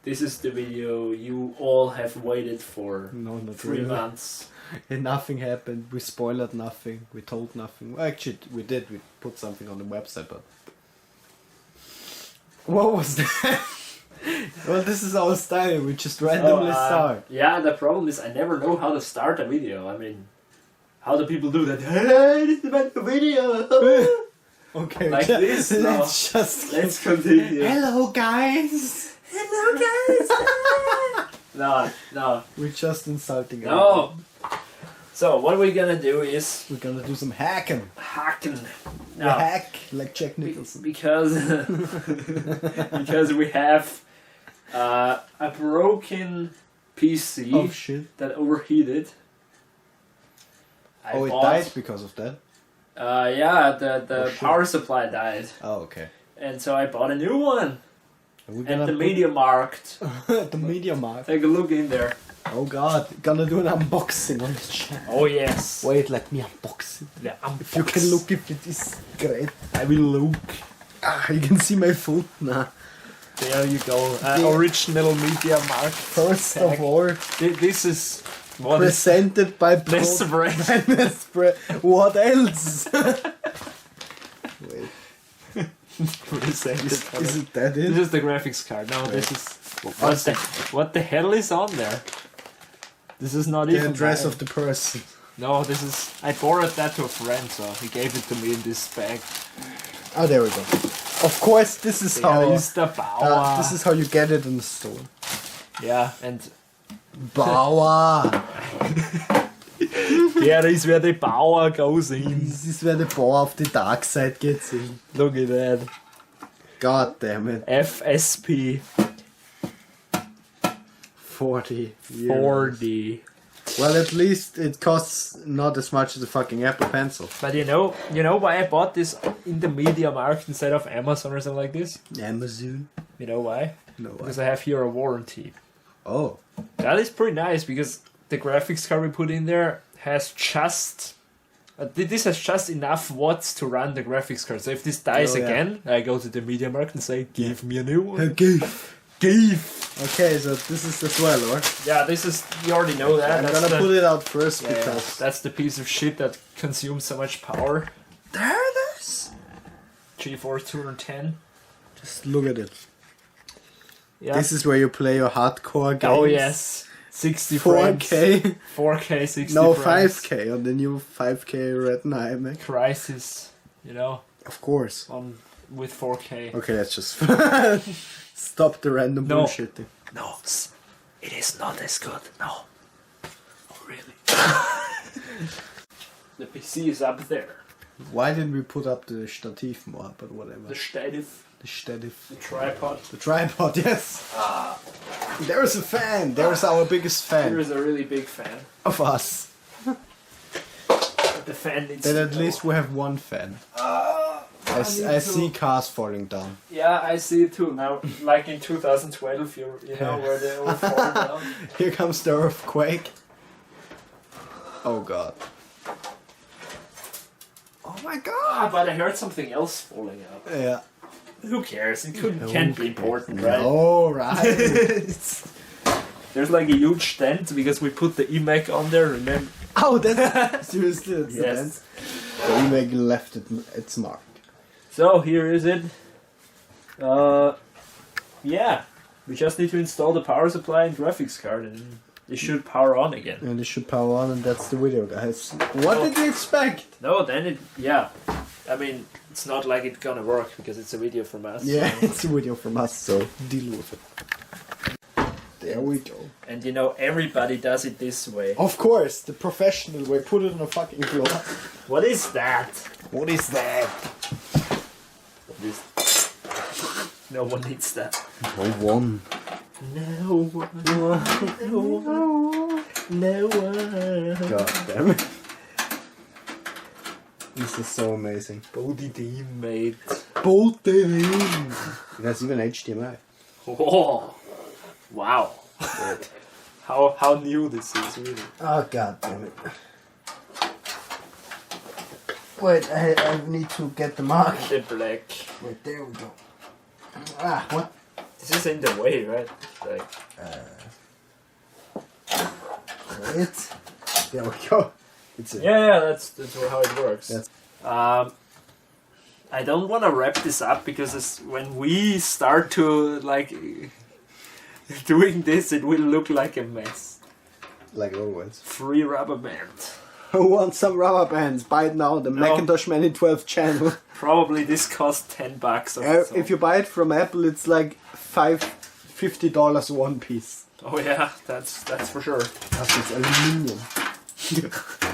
This is the video you all have waited for. No, not 3 really. months. And nothing happened. We spoiled nothing. We told nothing. Well, actually, we did. We put something on the website, but what was that? Well, this is our style. We just randomly start. Yeah, the problem is I never know how to start a video. I mean, how do people do that? Hey, this is about the video. Okay, Like this. Let's continue. Hello, guys. Hello, guys. No. We're just insulting. No. So what we're gonna do is We're gonna do some hacking. hacking. We No, hack like Jack Nicholson. because because we have a broken PC Oh shit! that overheated. Oh, it died because of that. Yeah, the Oh, shit. power supply died, Oh, okay. and so I bought a new one Are we at gonna the put- Media Markt. the Media Markt. Take a look in there. Oh god, gonna do an unboxing on this channel. Oh yes. Wait, let me unbox it. The If you can look if it is great, I will look. You can see my foot now. There you go. The- Original Media Markt. First of all, This is what is presented by Nespresso. What else? Wait, presented. is it that This it? is the graphics card. No, this is what the hell is on there? This is not The even address mine. of the person. No, this is. I borrowed that to a friend, so he gave it to me in this bag. Oh, there we go. Of course, this is There how. is the Bauer. This is how you get it in the store. Yeah, and Bauer. there is where the Bauer goes in. This is where the Bauer of the dark side gets in. Look at that. God damn it. FSP 40. euros. 40. Well, at least it costs not as much as a fucking Apple Pencil. But you know why I bought this in the Media Markt instead of Amazon or something like this? Amazon? You know why? No. Because I have here a warranty. Oh. That is pretty nice because the graphics card we put in there has just... this has just enough watts to run the graphics card. So if this dies Oh, yeah. again, I go to the Media Markt and say, give me a new one. Okay. Give! Okay, so this is as well, or? Yeah, this is... You already know that. I'm That's gonna the, put it out first yeah, because... that's the piece of shit that consumes so much power. There it is! GeForce 210. Just look at it. Yeah. This is where you play your hardcore games. Oh yes. 60 frames. 4K. 4K 60 No, frames. 5K on the new 5K Retina iMac. Crisis, you know, Of course. with 4K. Okay, let's just stop the random No. bullshitting. No, it is not as good. No. Oh, really? The PC is up there. Why didn't we put up the stativ more? But whatever. The stative, The stativ. the tripod. The tripod, yes. There is a fan. There is our biggest There fan is a really big fan. of us. But the fan needs Then to at go. least we have one fan. I need see to- cars falling down. Yeah, I see it too now. Like in 2012, you know where they all fall down. Here comes the earthquake. Oh god. Oh my god. But I heard something else falling out. Yeah. Who cares? It Who can't be important, right? Oh, right. There's like a huge dent because we put the eMac on there, remember? Oh, that's seriously, that's the Yes. dent. The eMac left its mark. So here is it. Yeah, we just need to install the power supply and graphics card, and it should power on again. And it should power on, and that's the video, guys. What did you expect? No, then it, yeah. I mean, it's not like it's gonna work because it's a video from us. Yeah, so- it's a video from us, so deal with it. There we go. And you know, everybody does it this way. Of course, the professional way. Put it on a fucking floor. What is that? What is that? This. No one needs that. No one. No one. No one. God damn it. This is so amazing. Body teammate. Bolt it in. That's even HDMI. Oh, wow. How new this is, really. Oh god damn it. Wait, I need to get the mark. The black. Wait, there we go. Ah, what? This is in the way, right? like. It. There we go. It's a, Yeah, that's how it works. That's- I don't want to wrap this up because when we start to like doing this, it will look like a mess. like always. Free rubber band. Who wants some rubber bands? Buy it now. The Macintosh Mini 12 channel. Probably this costs $10 or so. If you buy it from Apple, it's like $50 one piece. Oh yeah, that's for sure. That's it's aluminium.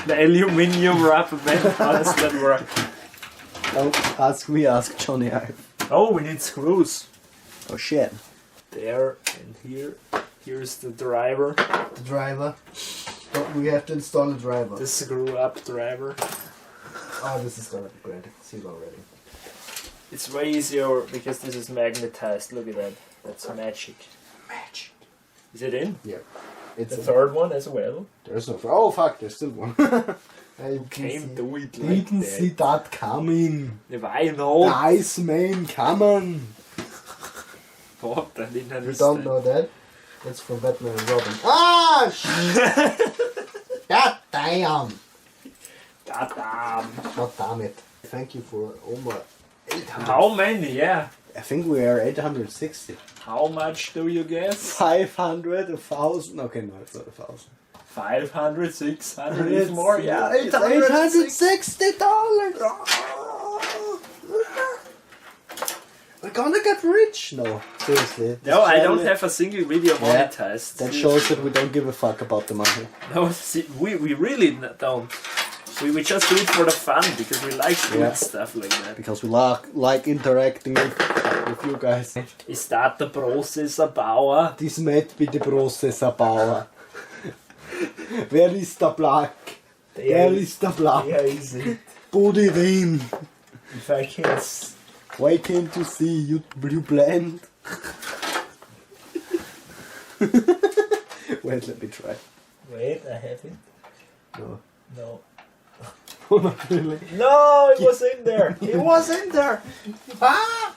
The aluminium rubber band, how does that work? Don't ask me, ask Johnny Ive. Oh, we need screws. Oh shit. There and here. Here's the driver. The driver. Oh, we have to install a driver. The screw up driver. Oh, this is gonna be great. I can see it already. It's way easier because this is magnetized. Look at that. That's magic. Magic. Is it in? Yeah. It's The third one as well. There's no. Oh fuck! There's still one. You Came to it You like can that. see that coming. I know. The Iceman coming. What? I didn't You understand. don't know that? That's from Batman and Robin. Ah! God damn! God damn. God damn it! Thank you for over 800. How many? Yeah. I think we are 860. How much do you guess? 500, 1,000. Okay, no, it's not 1,000. 500, 600, even more. Yeah, It's $860. We're gonna get rich. No, seriously. No, I don't have a single video monetized. That shows that we don't give a fuck about the money. No, see, we really don't. We just do it for the fun because we like doing stuff like that. Because we like interacting with you guys. Is that the Processorbauer? This might be the Processorbauer. Where is the black? Where is the black? Where is it? Body rain. If I can... Waiting to see you blend. Wait, let me try. Wait, I have it. No. No. Oh, not really. No, it was in there. It was in there. Ah!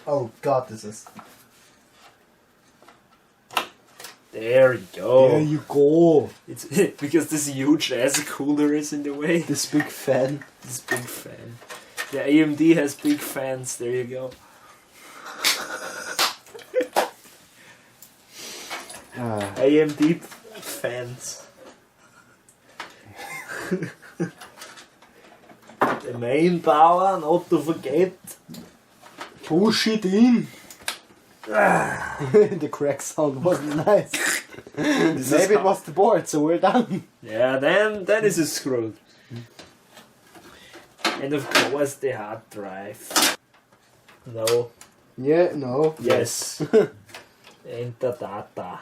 Oh god, this is... There you go. There you go. It's because this huge ass cooler is in the way. This big fan. This big fan. The AMD has big fans. There you go. AMD fans. The main power, not to forget. Push it in. The crack sound wasn't nice. Maybe it was the board, so we're done. Yeah, then is it screwed. And of course the hard drive. No. Yeah, no. Yes. And the data.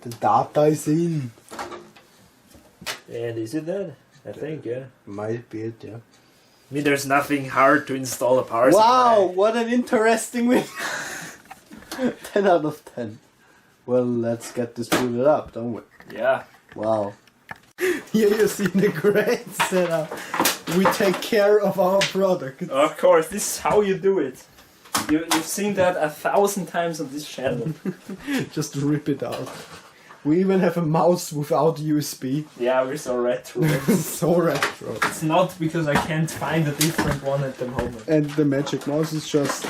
The data is in. And is it that? I think, yeah. Might be it, yeah. I mean, there's nothing hard to install a power Wow, supply. what an interesting win. 10 out of 10. Well, let's get this booted up, don't we? Yeah. Wow. Here you see the great setup. We take care of our product. Of course, this is how you do it. You've seen that 1,000 times on this channel. Just rip it out. We even have a mouse without USB. Yeah, we're so retro. So retro. It's not because I can't find a different one at the moment. And the magic mouse is just...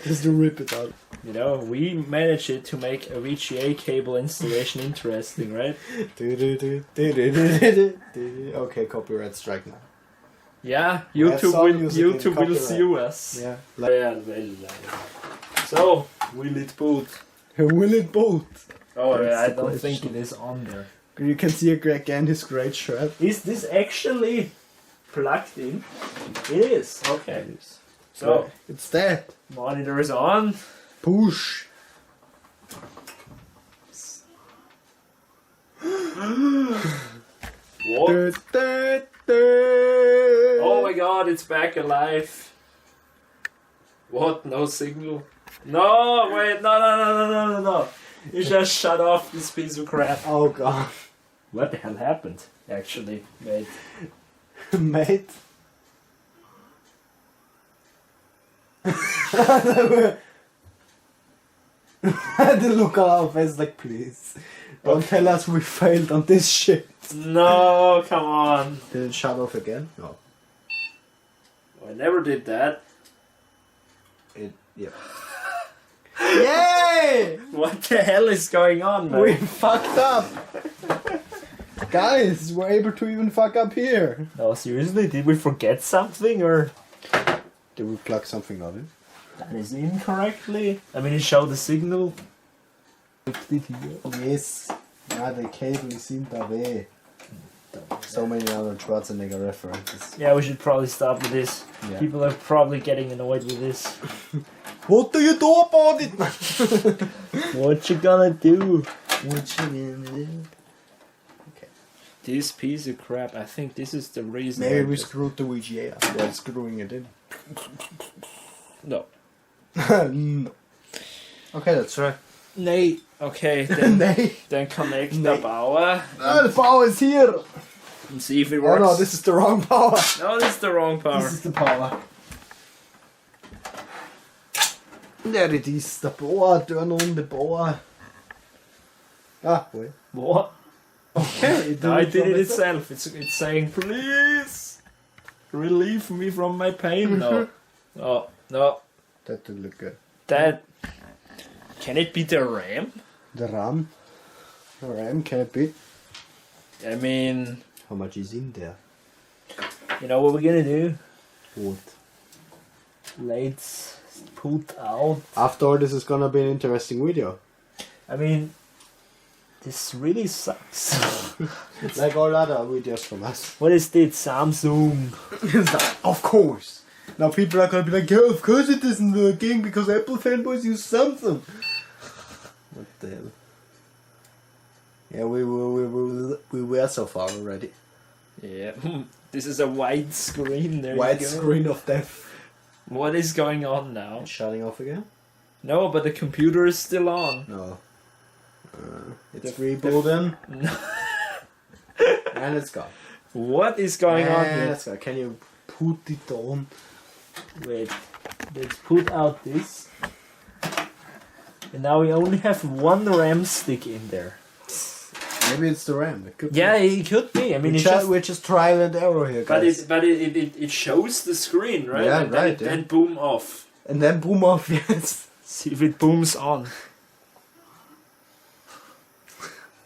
just to rip it out. You know, we managed it to make a VGA cable installation interesting, right? Okay, copyright strike now. Yeah, have some YouTube music in will copyright. sue us. Yeah. Well. So, will it boot? Will it boot? Oh, That's yeah, I the don't question. think it is on there. You can see again his great shirt. Is this actually plugged in? It is. Okay. So, It's there. monitor is on. Push. What? Oh my god, it's back alive. What? No signal? No, wait, no. You just shut off this piece of crap. Oh god. What the hell happened, actually, mate? Mate. The look on our face like, please. Don't tell us we failed on this shit. No, come on. Did it shut off again? No. I never did that. Yeah. Yay! What the hell is going on, man? We fucked up! Guys, we're able to even fuck up here. No, seriously, did we forget something or? Did we plug something on it? That is incorrectly. I mean, it showed the signal. Yes. Ja, the cable is in the way. So many other Schwarzenegger references. Yeah, we should probably stop with this. Yeah. People are probably getting annoyed with this. What do you do about it? What you gonna do? What you gonna do? Okay. This piece of crap, I think this is the reason. Maybe we screwed the VGA while screwing it in. No. No. Okay, that's right. Nay. Okay, then, Nay. then connect the Nay. power. Ah, the power is here! And see if it Oh works. no, this is the wrong power. No, this is the wrong power. This is the power. There it is, the power. Turn on the power. Ah, wait. What? Okay, No, I did it itself. It's saying, please relieve me from my pain. No. No, no. That did look good. That. Can it be the RAM? The RAM? The RAM, can it be? I mean, How much is in there? you know what we're gonna do? What? Let's put out. After all, this is gonna be an interesting video. I mean, this really sucks. Like all other videos from us. What is this? Samsung. Of course! Now people are gonna be like, yeah, of course it isn't working because Apple fanboys use Samsung. What the hell? Yeah, we were so far already. Yeah. This is a wide screen. There White you go. screen of death. What is going on now? It's shutting off again? No, but the computer is still on. No. It's The- rebooting. No. And it's gone. What is going on And here? it's gone. Can you put it on? Wait, let's put out this. And now we only have one RAM stick in there. Maybe it's the RAM. It could Yeah, be. it could be. I mean, We're just trial and error here, guys. but it shows the screen, right? Yeah, and then right, yeah. Then boom off. And then boom off, yes. See if it booms on.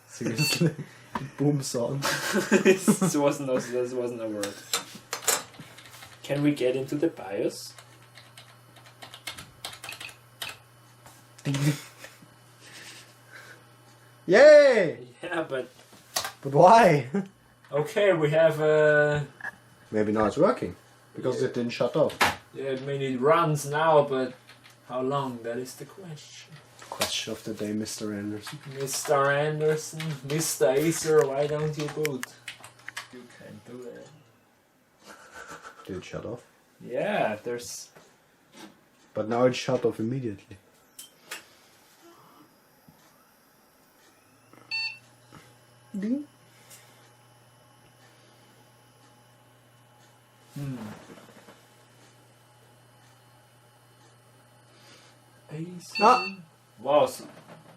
Seriously. It booms on. This wasn't a word. Can we get into the BIOS? Yay! Yeah, but But why? okay, we have Maybe now it's working. Because it didn't shut off. yeah, I mean it runs now, but how long? That is the question. Question of the day, Mr. Anderson. Mr. Anderson, Mr. Acer, why don't you boot? You can't do it. Did it shut off? Yeah, there's. But now it shut off immediately. Ding. Acer. Ah. Wow,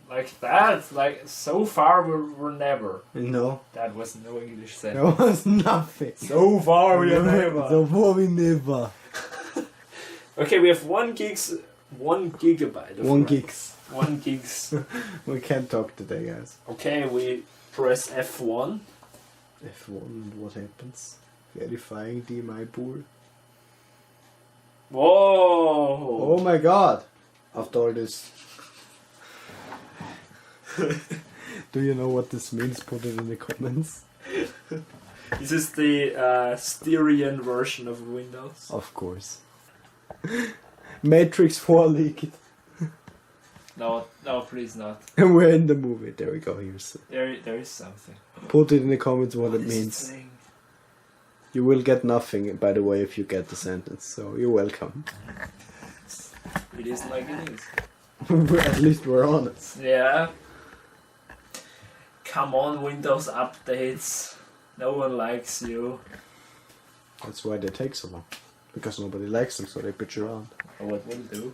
like that? Like so far we're never. No. That was no English There sentence. was nothing. So far we are never. So far we never. Okay, we have 1 gigabyte. Of 1 RAM. gigs. 1 gigs. We can't talk today, guys. Okay, we press F1. F1 and what happens? Verifying DMI pool. Whoa! Oh my god! After all this. Do you know what this means? Put it in the comments. This is the Styrian version of Windows. Of course. Matrix 4 leaked. No, please not. And we're in the movie. There we go. Here's. There is something. Put it in the comments what it is means. saying? You will get nothing, by the way, if you get the sentence. So you're welcome. It is like it is. At least we're honest. Yeah. Come on, Windows updates. No one likes you. That's why they take so long. Because nobody likes them, so they bitch around. what will do?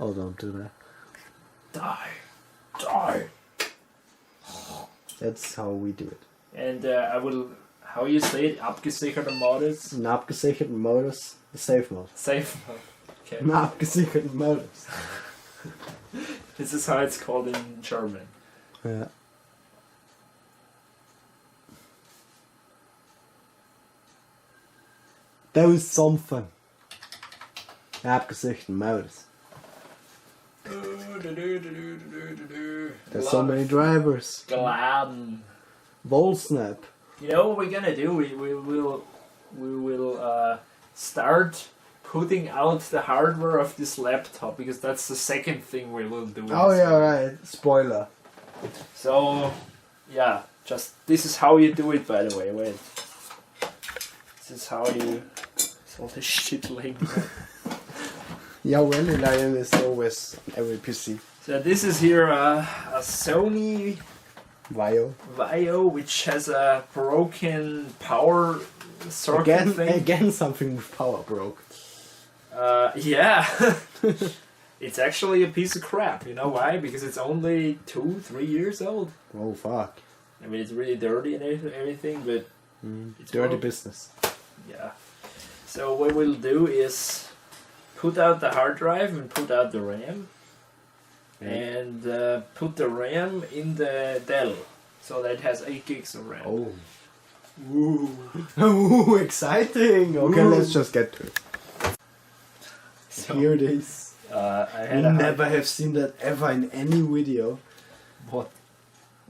Oh, don't do that. Die. Die. That's how we do it. And I will, how you say it, abgesicherte Modus? Ein abgesicherten Modus, Safe Mode. Safe mode. Okay. Ein abgesicherten Modus. This is how it's called in German. Ja. That was something. Abgesicherten Modus. There's so many drivers. Geladen. Volsnap. You know what we're gonna do? We will start putting out the hardware of this laptop because that's the second thing we will do. Oh yeah, right. Spoiler. So yeah, just this is how you do it. By the way, wait. This is how you. It's all this shit laying down. Yeah, well, Lion is always every PC. So this is here a Sony VAIO. which has a broken power circuit thing. Again, something with power broke. Yeah. It's actually a piece of crap. You know why? Because it's only 2-3 years old. Oh fuck! I mean, it's really dirty and everything, but it's Dirty broke. business. Yeah. So what we'll do is put out the hard drive and put out the RAM. And put the RAM in the Dell, so that it has 8 gigs of RAM. Oh. Ooh. Ooh, exciting! Okay, Ooh. let's just get to it. So, Here it is. I You had a never have seen that ever in any video. What?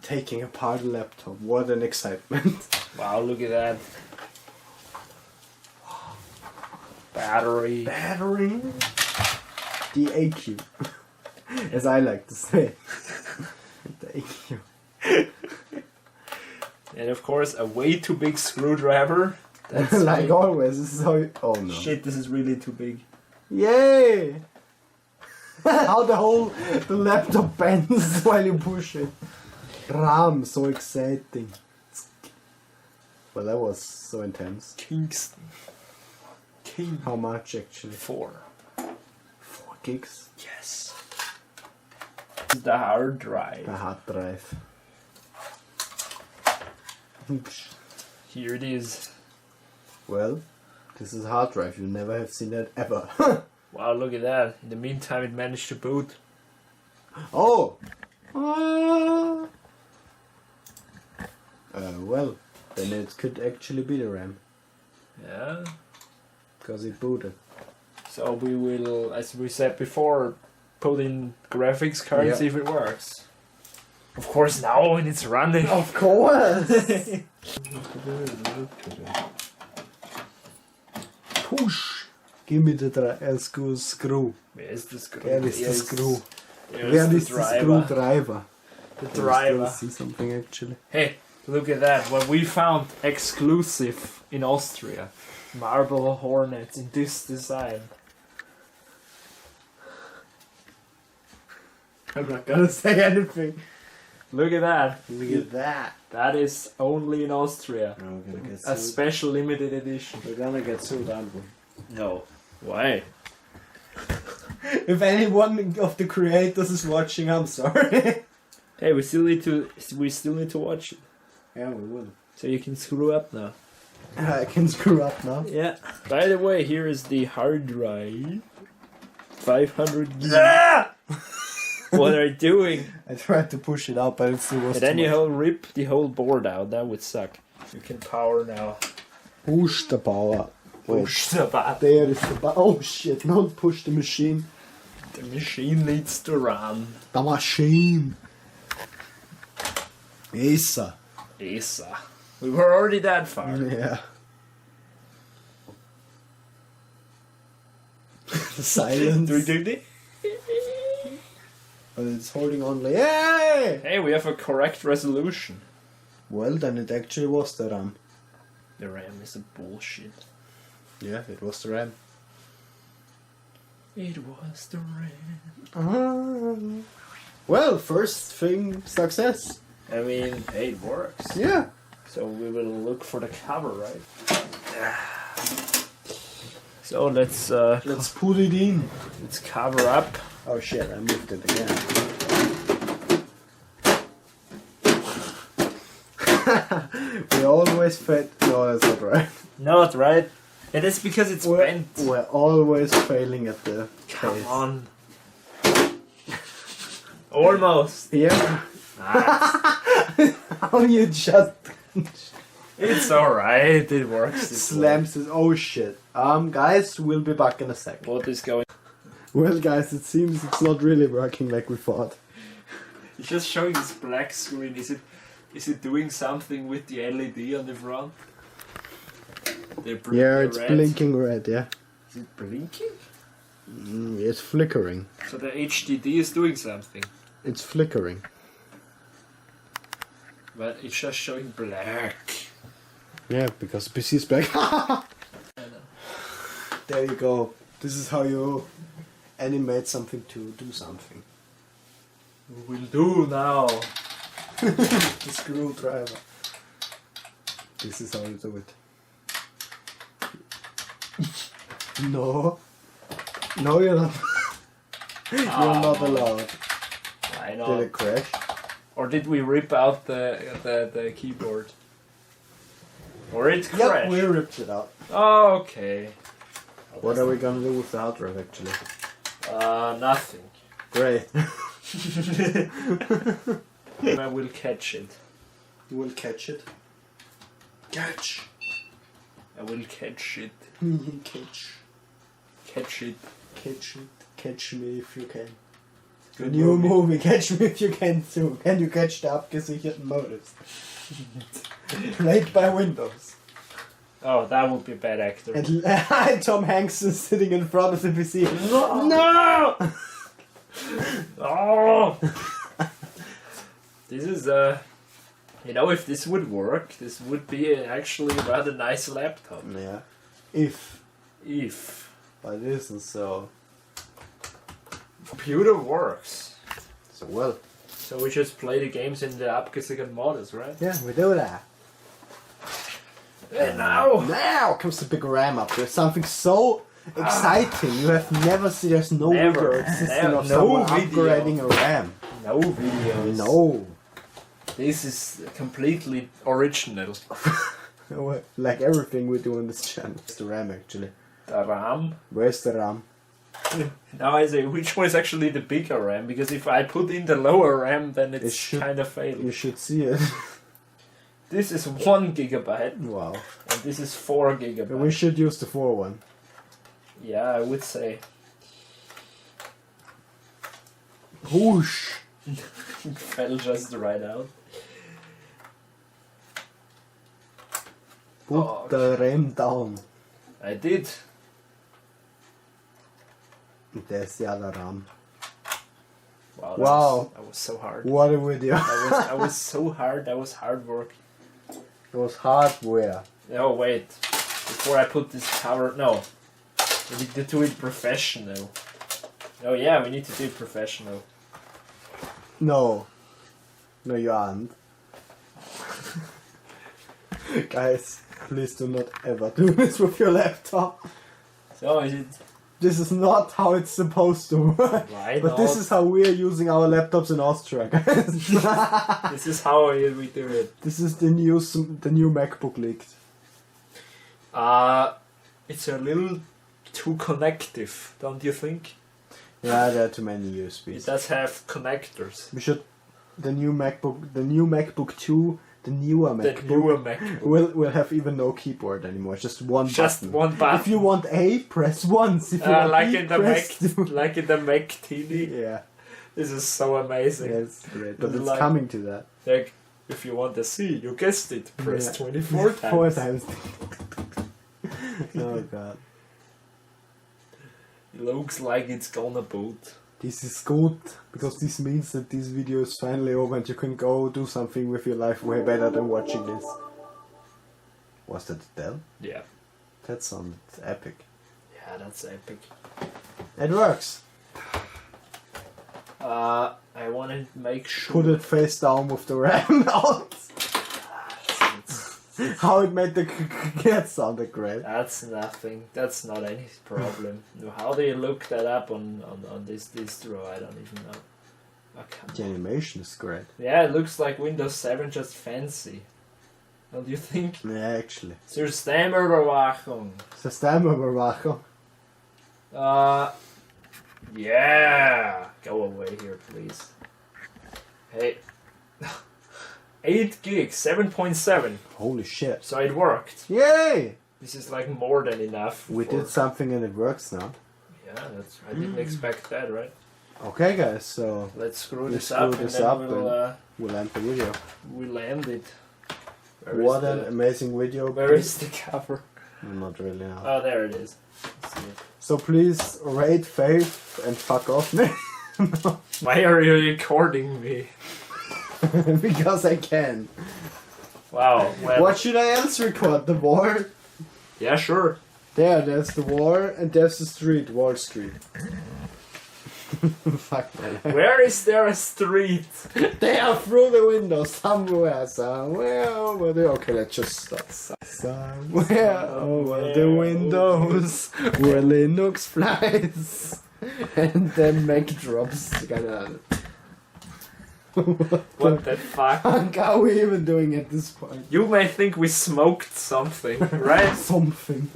Taking apart a laptop. What an excitement. Wow, look at that. Battery. Battery. The AQ. As I like to say. The AQ. And of course, a way too big screwdriver. That's Like way- always, this is how you... Oh no. Shit, this is really too big. Yay! How the laptop bends while you push it. RAM, so exciting. Well, that was so intense. Kingston. King. How much actually? 4. 4 gigs? Yes. The hard drive. The hard drive. Here it is. Well, this is a hard drive. You never have seen that ever. Wow, look at that. In the meantime, it managed to boot. Oh! Well, then it could actually be the RAM. Yeah. Because it booted. So we will, as we said before, put in graphics card and Yeah. see if it works. Of course, now when it's running. Of course! Push! Give me the screw. Where is the screw? Where is the screw? Where Where is is the screwdriver? The Can you driver. still see something actually. Hey, look at that. What we found exclusive in Austria. Marble Hornets in this design. I'm not gonna say anything. Look at that. Look at that. That is only in Austria. We're gonna get A sued. special limited edition. We're gonna get sued, aren't we? No. Why? If anyone of the creators is watching, I'm sorry. Hey, we still need to watch it. Yeah, we will. So you can screw up now. I can screw up now. Yeah. By the way, here is the hard drive. 500 gig. What are you doing? I tried to push it out, but it still was And then too you much. will rip the whole board out. That would suck. You can power now. Push the power. Wait, Push the button. there is the power. Oh shit, not push the machine. The machine needs to run. The machine. Esa. Esa. We were already that far. Yeah. The silence. But it's holding only. Yay! Hey, we have a correct resolution. Well, then it actually was the RAM. The RAM is a bullshit. Yeah, it was the RAM. It was the RAM. Well, first thing, success. I mean, hey, it works. Yeah. So we will look for the cover, right? So let's put it in. let's cover up. Oh shit, I moved it again. We always fail. No, that's not right. Not right. It is because it's bent. We're always failing at the Come case. on. Almost. Yeah. Ah, How you just it's alright. It works. slams it. Oh shit. Guys, we'll be back in a second. What is going? Well, guys, it seems it's not really working like we thought. It's just showing this black screen. Is it doing something with the LED on the front? Yeah, it's blinking red. Yeah. Is it blinking? It's flickering. So the HDD is doing something. It's flickering. But it's just showing black. Yeah, because PC is black. There you go. This is how you animate something to do something. We'll do now. The screwdriver. This is how you do it. No. No, you're not. You're not allowed. I Did know. it crash? Or did we rip out the keyboard? Or it Yeah, crashed? we ripped it out. Oh, okay. What are we gonna do with the hard drive actually? Nothing. Great. I will catch it. You will catch it. Catch. I will catch it. Catch. Catch it. Catch it. Catch me if you can. The Good new movie, Catch Me If You Can too. Can you catch the abgesicherten Modus? Played by Windows. Oh, that would be a bad actor. And Tom Hanks is sitting in front of the PC. No! Oh! This is you know, if this would work, this would be actually a rather nice laptop. Yeah. If. But it isn't so. computer works. So well. So we just play the games in the abgesicherten modus, right? Yeah, we do that. And now! Now comes the big RAM up. There's something so exciting. You have never seen. There's no Never. video existing Never. of No someone video. upgrading a RAM. No videos. No. This is completely original. Like everything we do on this channel. It's the RAM actually. The RAM. Where's the RAM? Now I say, which one is actually the bigger RAM? Because if I put in the lower RAM, then it's kind of failed. You should see it. This is 1 gigabyte, Wow. and this is 4 gigabyte. We should use the 4 one. Yeah, I would say. Whoosh! Fell just right out. Put the RAM down. I did. There's the other RAM. Wow. Wow. That was so hard. What a video. I was so hard. That was hard work. It was hardware. Oh wait. Before I put this cover, no. We need to do it professional. Oh yeah, we need to do it professional. No. No, you aren't. Guys, please do not ever do this with your laptop. So is it? This is not how it's supposed to work. Why But not? this is how we're using our laptops in Austria, guys. This is how we do it. This is the new MacBook leaked. It's a little too connective, don't you think? Yeah, there are too many It USBs. does have connectors. We should the new MacBook 2, the newer The MacBook newer MacBook. will have even no keyboard anymore. Just one Just button. one button. If you want A, press once. If you want like B, in the Mac, press two. like in the Mac TV. Yeah, This is so amazing. yeah, it's great. But it's Like- coming to that. Like, if you want to see, you guessed it. Press Yeah. 24 times. 4 times. Oh god. It looks like it's gonna boot. This is good, because this means that this video is finally over and you can go do something with your life way better than watching this. Was that Dell? Yeah. That sounded epic. Yeah, that's epic. It works. I want to make sure. Put it face down with the RAM out. It's How it made the cat sound great. That's nothing. That's not any problem. No, how do you look that up on this distro? I don't even know. Oh, come The on. animation is great. Yeah, it looks like Windows 7 just fancy. Don't you think? Yeah, actually. Systemüberwachung. Systemüberwachung. Yeah. Go away here, please. Hey. 8 gigs, 7.7. Holy shit. So it worked. Yay! This is like more than enough. We did something and it works now. Yeah, that's. I didn't expect that, right? Okay, guys, so Let's screw Let's this screw up this and then up we'll we'll end the video. we'll end it. Where What is an the, amazing video. where is the cover? Not really now. Oh, there it is. Let's see it. So please rate Faith and fuck off me. Why are you recording me? Because I can. Wow. Well, What should I else record? The war? Yeah, sure. There's the war and there's the street, Wall Street. Fuck that. Where is there a street? They are through the window somewhere over there. Okay, let's just stop. Somewhere over the windows where Linux flies and then Mac drops. What the fuck? How are we even doing at this point? You may think we smoked something, right? Something.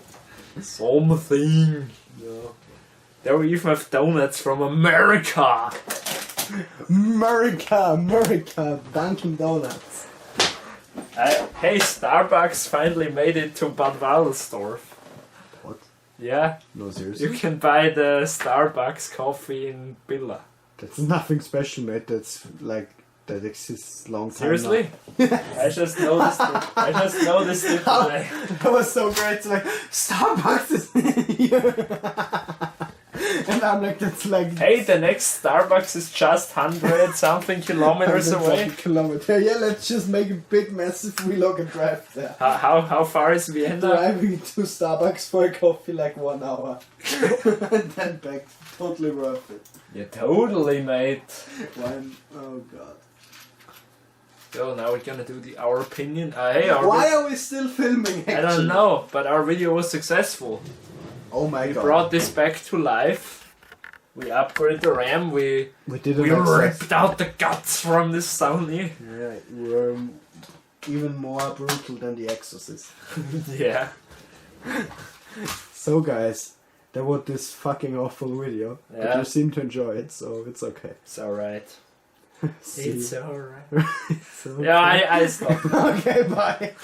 Something. No. There we even have donuts from America. America, Dunkin' Donuts. Hey, Starbucks finally made it to Bad Waldorf. What? Yeah, No, you seriously? can buy the Starbucks coffee in Billa. That's nothing special, mate. That's like, that exists long time Seriously? I just noticed it. I just noticed it now. today. That was so great. It's like, Starbucks is here. And I'm like, that's like... Hey, the next Starbucks is just 100 something kilometers away. Kilometer. Yeah, let's just make a big, massive vlog and drive there. How far is Vienna? Driving to Starbucks for a coffee like 1 hour. And then back. Totally worth it. Yeah, totally, mate. Oh god. So now we're gonna do our opinion. Hey, our Why are we still filming actually? I don't know, but our video was successful. Oh my We god. brought this back to life. We upgraded the RAM. We did an ripped out the guts from this Sony. Yeah, we're even more brutal than the Exorcist. Yeah. So guys, that was this fucking awful video. But Yeah. you seem to enjoy it, so it's okay. It's alright. See It's you. alright. So Yeah, I stopped. okay, bye.